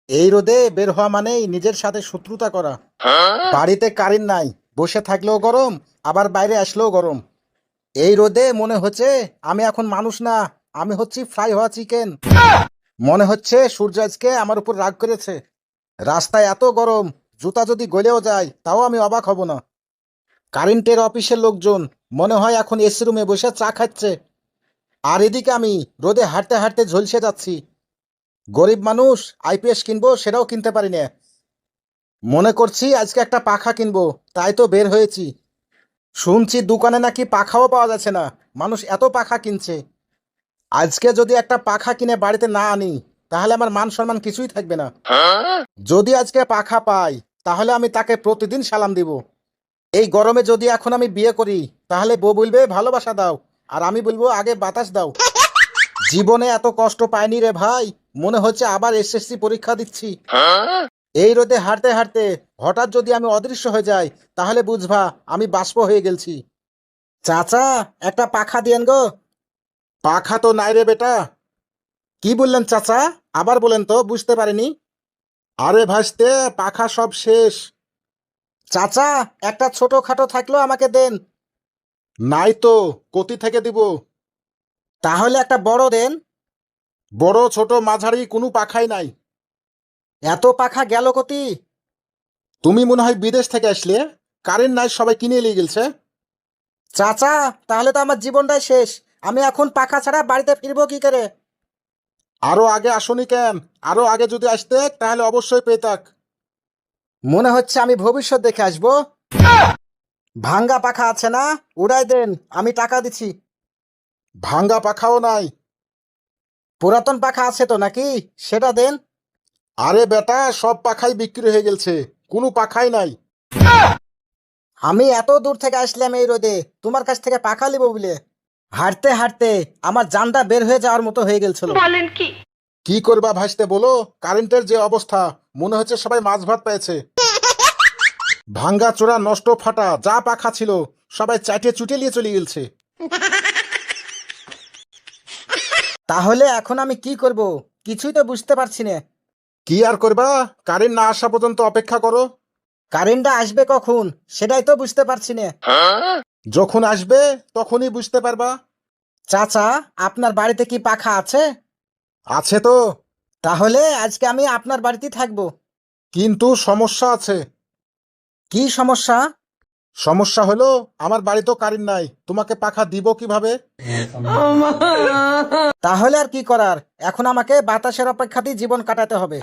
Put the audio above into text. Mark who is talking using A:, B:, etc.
A: এই রোদে বের হওয়া মানেই নিজের সাথে শত্রুতা করা। বাড়িতে কারেন্ট নাই, বসে থাকলেও গরম, আবার বাইরে আসলেও গরম। এই রোদে মনে হচ্ছে আমি এখন মানুষ না, আমি হচ্ছি ফ্রাই হওয়া চিকেন। মনে হচ্ছে সূর্য আজকে আমার উপর রাগ করেছে। রাস্তায় এত গরম, জুতা যদি গলেও যায় তাও আমি অবাক হব না। কারেন্টের অফিসের লোকজন মনে হয় এখন এসি রুমে বসে চা খাচ্ছে, আর এদিকে আমি রোদে হাঁটতে হাঁটতে ঝলসে যাচ্ছি। গরিব মানুষ, আইপিএস কিনবো সেটাও কিনতে পারি না। মনে করছি আজকে একটা পাখা কিনবো, তাই তো বের হয়েছি। শুনছি দোকানে নাকি পাখাও পাওয়া যাচ্ছে না, মানুষ এত পাখা কিনছে। আজকে যদি একটা পাখা কিনে বাড়িতে না আনি, তাহলে আমার মান সম্মান কিছুই থাকবে না। যদি আজকে পাখা পাই, তাহলে আমি তাকে প্রতিদিন সালাম দিব। এই গরমে যদি এখন আমি বিয়ে করি, তাহলে বউ বলবে ভালোবাসা দাও, আর আমি বলবো আগে বাতাস দাও। জীবনে এত কষ্ট পাইনি রে ভাই, মনে হচ্ছে আবার এসএসসি পরীক্ষা দিচ্ছি। এই রোদে হাঁটতে হাঁটতে হঠাৎ যদি আমি অদৃশ্য হয়ে যাই, তাহলে বুঝবা আমি বাষ্প হয়ে গেছি। চাচা, একটা পাখা দিয়েন গো। পাখা তো নাই রে বেটা। কি বললেন চাচা? আবার বলেন তো, বুঝতে পারিনি। আরে ভাসতে, পাখা সব শেষ। চাচা, একটা ছোটখাটো থাকলেও আমাকে দেন। নাই তো, কতি থেকে দিব? তাহলে একটা বড় দেন। বড় ছোট মাঝারি কোনো পাখাই নাই। এত পাখা গেল কতি? তুমি মনে হয় বিদেশ থেকে আসলে, কারেন্ট নাই, সবাই কিনে নিয়ে গেছে। চাচা, তাহলে তো আমার জীবনটাই শেষ। আমি এখন পাখা ছাড়া বাড়িতে ফিরবো কি করে? আরো আগে আসনি কেন? আরো আগে যদি আসতে তাহলে অবশ্যই পেতাক। মনে হচ্ছে আমি ভবিষ্যৎ দেখে আসবো। ভাঙ্গা পাখা আছে না? উড়াই দেন, আমি টাকা দিচ্ছি। ভাঙ্গা পাখাও নাই। পুরাতন পাখা আছে তো নাকি? সেটা দেন। আরে বেটা, সব পাখাই বিক্রি হয়ে গেছে, কোনো পাখাই নাই। আমি এত দূর থেকে আসলাম এই রোদে তোমার কাছ থেকে পাখা নিব বলে। হাঁটতে হাঁটতে আমার জানটা বের হয়ে যাওয়ার মতো হয়ে গেছিল।
B: বলেন কি?
A: কি করবা ভাসতে বলো, কারেন্টের যে অবস্থা, মনে হচ্ছে সবাই মাছ ভাত পেয়েছে। ভাঙ্গা চোরা নষ্ট ফাটা যা পাখা ছিল, সবাই চাটে চুটে নিয়ে চলে গেছে। তাহলে এখন আমি কি করব? কিছুই তো বুঝতে পারছি না। কি আর করবা, কারেন্ট না আসা পর্যন্ত অপেক্ষা করো। কারেন্টটা আসবে কখন, সেটাই তো বুঝতে পারছি না। যখন আসবে তখনই বুঝতে পারবা। চাচা, আপনার বাড়িতে কি পাখা আছে? আছে তো। তাহলে আজকে আমি আপনার বাড়িতেই থাকবো। কিন্তু সমস্যা আছে। কি সমস্যা? সমস্যা হলো আমার বাড়িতেও কারেন্ট নাই, তোমাকে পাখা দিব কিভাবে? তাহলে আর কি করার, এখন আমাকে বাতাসের অপেক্ষাতেই জীবন কাটাতে হবে।